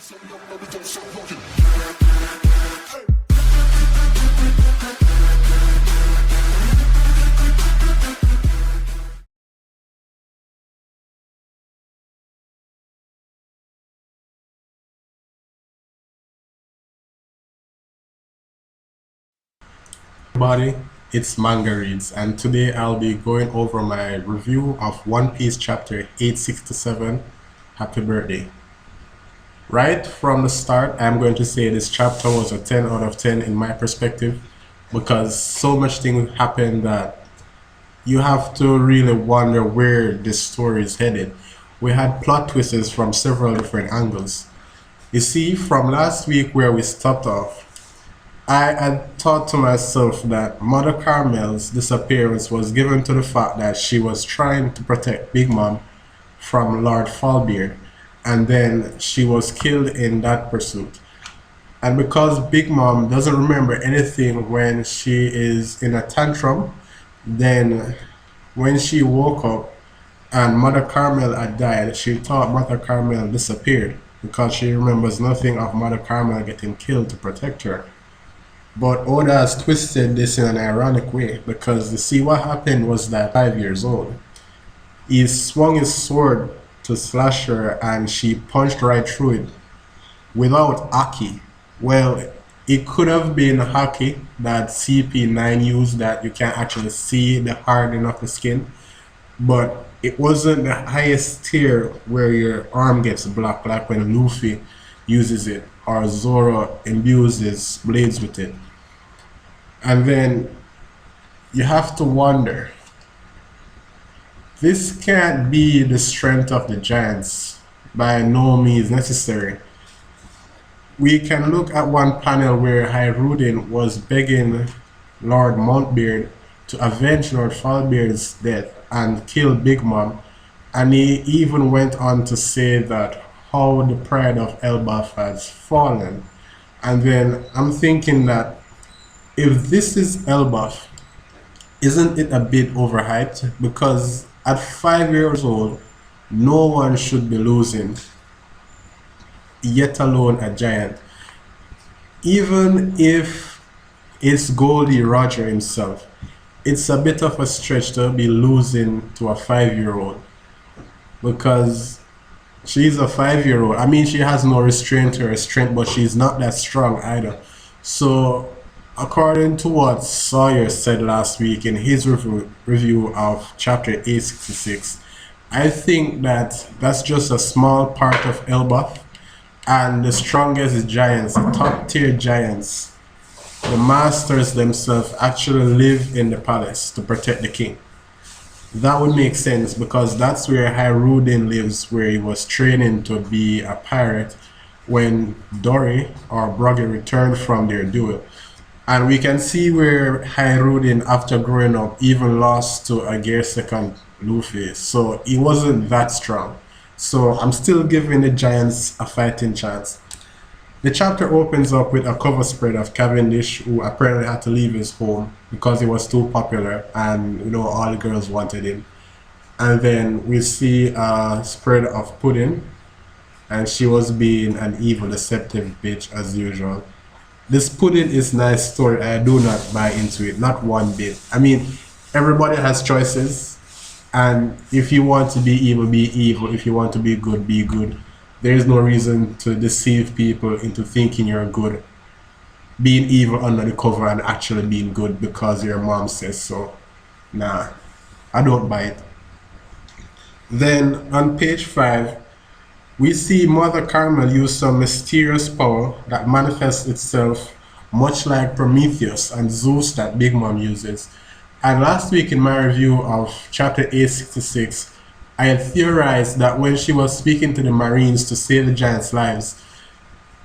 Everybody, it's Manga Reads, and today I'll be going over my review of One Piece chapter 867, Happy Birthday. Right from the start, I'm going to say this chapter was a 10 out of 10 in my perspective, because so much things happened that you have to really wonder where this story is headed. We had plot twists from several different angles. You see, from last week where we stopped off, I had thought to myself that Mother Carmel's disappearance was given to the fact that she was trying to protect Big Mom from Lord Fallbeard, and then she was killed in that pursuit. And because Big Mom doesn't remember anything when she is in a tantrum, then when she woke up and Mother Carmel had died, she thought Mother Carmel disappeared because she remembers nothing of Mother Carmel getting killed to protect her. But Oda has twisted this in an ironic way because you see what happened was that 5 years old. He swung his sword to slash her and she punched right through it without Aki. Well, it could have been Haki that CP9 used that you can't actually see the hardening of the skin, but it wasn't the highest tier where your arm gets blocked like when Luffy uses it or Zoro imbues his blades with it. And then you have to wonder, this can't be the strength of the giants, by no means necessary. We can look at one panel where Hyrule was begging Lord Mountbeard to avenge Lord Fallbeard's death and kill Big Mom, and he even went on to say that how the pride of Elbaf has fallen. And then I'm thinking that if this is Elbaf, isn't it a bit overhyped? Because at 5 years old, no one should be losing, yet alone a giant. Even if it's Goldie Roger himself, it's a bit of a stretch to be losing to a 5-year-old, because she's a 5-year-old. I mean, she has no restraint to her strength, but she's not that strong either. So according to what Sawyer said last week in his review of chapter 866, I think that that's just a small part of Elbaf, and the strongest giants, the top tier giants, the masters themselves actually live in the palace to protect the king. That would make sense because that's where Hyrule lives, where he was training to be a pirate when Dory or Broggy returned from their duel. And we can see where Hyrule, after growing up, even lost to a Gear 2nd Luffy. So he wasn't that strong. So I'm still giving the Giants a fighting chance. The chapter opens up with a cover spread of Cavendish, who apparently had to leave his home because he was too popular and all the girls wanted him. And then we see a spread of Pudding, and she was being an evil, deceptive bitch as usual. This Pudding is nice story. I do not buy into it, not one bit. I mean, everybody has choices, and if you want to be evil, be evil. If you want to be good, be good. There is no reason to deceive people into thinking you're good, being evil under the cover and actually being good because your mom says so. Nah, I don't buy it. Then on page 5, we see Mother Carmel use some mysterious power that manifests itself much like Prometheus and Zeus that Big Mom uses. And last week in my review of chapter 866, I had theorized that when she was speaking to the Marines to save the giants' lives,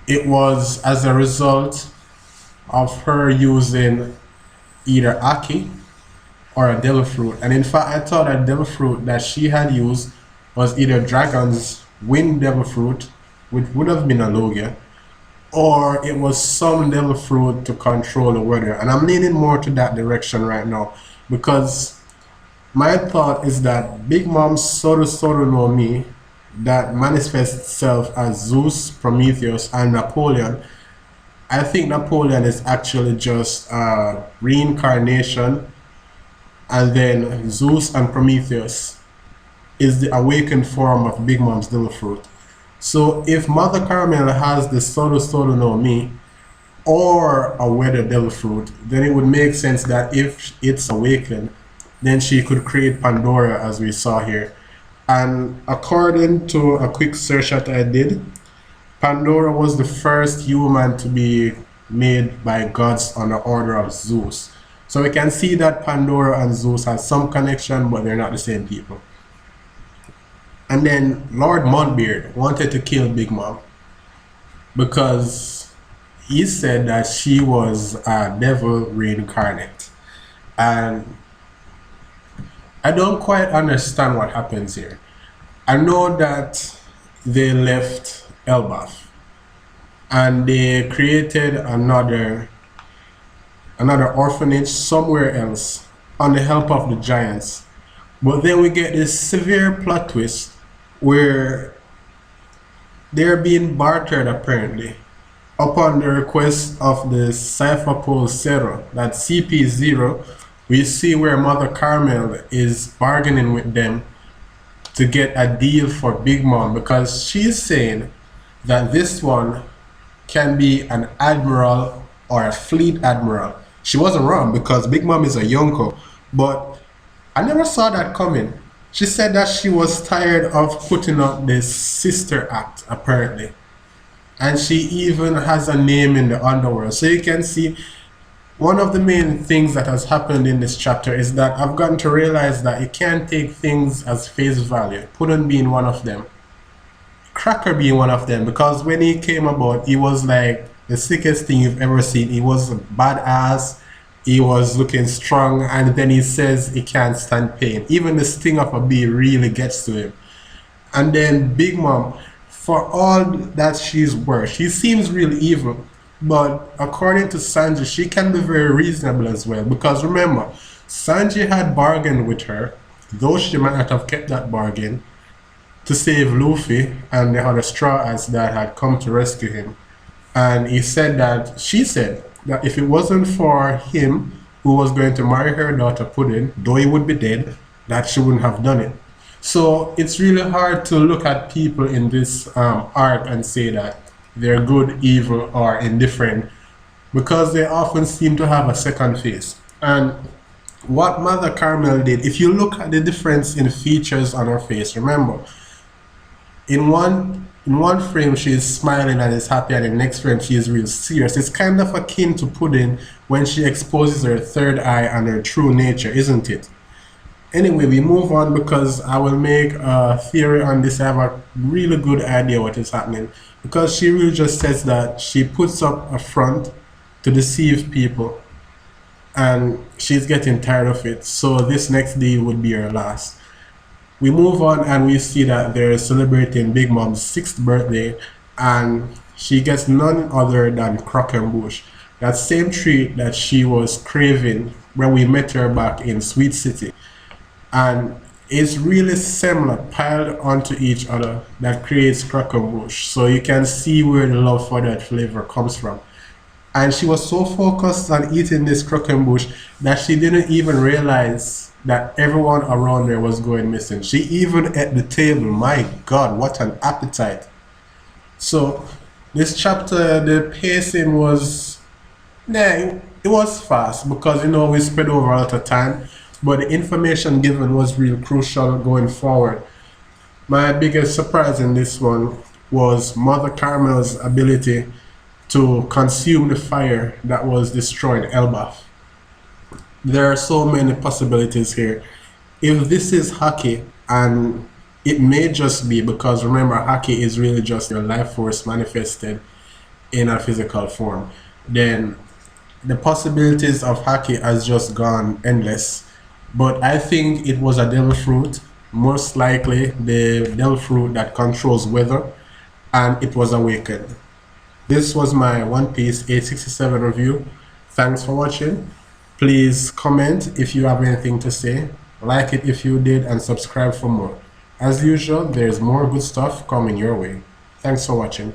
it was as a result of her using either Aki or a devil fruit. And in fact, I thought that devil fruit that she had used was either Dragon's Wind Devil Fruit, which would have been a Logia, or it was some devil fruit to control the weather. And I'm leaning more to that direction right now, because my thought is that Big Mom Soru Soru no Mi that manifests itself as Zeus, Prometheus, and Napoleon. I think Napoleon is actually just a reincarnation, and then Zeus and Prometheus is the awakened form of Big Mom's Devil Fruit. So if Mother Carmel has the Solo Solo no Mi or a weathered Devil Fruit, then it would make sense that if it's awakened, then she could create Pandora as we saw here. And according to a quick search that I did, Pandora was the first human to be made by gods on the order of Zeus. So we can see that Pandora and Zeus have some connection, but they're not the same people. And then Lord Montbeard wanted to kill Big Mom because he said that she was a devil reincarnate. And I don't quite understand what happens here. I know that they left Elbaf and they created another orphanage somewhere else on the help of the giants. But then we get this severe plot twist where they're being bartered apparently upon the request of the Cypher Pole Zero, that CP0. We see where Mother Carmel is bargaining with them to get a deal for Big Mom because she's saying that this one can be an admiral or a fleet admiral. She wasn't wrong because Big Mom is a Yonko, but I never saw that coming. She said that she was tired of putting up this sister act apparently, and she even has a name in the underworld. So you can see one of the main things that has happened in this chapter is that I've gotten to realize that you can't take things as face value. Puddin being one of them, Cracker being one of them, because when he came about, he was like the sickest thing you've ever seen. He was a badass, he was looking strong, and then he says he can't stand pain. Even the sting of a bee really gets to him. And then Big Mom, for all that she's worth, she seems really evil. But according to Sanji, she can be very reasonable as well. Because remember, Sanji had bargained with her, though she might not have kept that bargain, to save Luffy and the other Straw Hats that had come to rescue him. And she said that if it wasn't for him who was going to marry her daughter Puddin, though he would be dead, that she wouldn't have done it. So it's really hard to look at people in this arc and say that they're good, evil, or indifferent, because they often seem to have a second face. And what Mother Carmel did, if you look at the difference in features on her face, remember, in one frame she is smiling and is happy, and in the next frame she is real serious. It's kind of akin to Puddin when she exposes her third eye and her true nature, isn't it? Anyway, we move on because I will make a theory on this. I have a really good idea what is happening, because she really just says that she puts up a front to deceive people and she's getting tired of it. So this next deal would be her last. We move on and we see that they're celebrating Big Mom's 6th birthday, and she gets none other than Croquembouche, that same treat that she was craving when we met her back in Sweet City. And it's really similar, piled onto each other, that creates Croquembouche. So you can see where the love for that flavor comes from. And she was so focused on eating this Croquembouche that she didn't even realize that everyone around her was going missing. She even ate the table. My God, what an appetite. So this chapter, the pacing was, it was fast because, we spread over a lot of time, but the information given was real crucial going forward. My biggest surprise in this one was Mother Carmel's ability to consume the fire that was destroying Elbaf. There are so many possibilities here. If this is Haki, and it may just be because, remember, Haki is really just your life force manifested in a physical form, then the possibilities of Haki has just gone endless. But I think it was a devil fruit, most likely the devil fruit that controls weather, and it was awakened. This was my One Piece 867 review. Thanks for watching. Please comment if you have anything to say, like it if you did, and subscribe for more. As usual, there's more good stuff coming your way. Thanks for watching.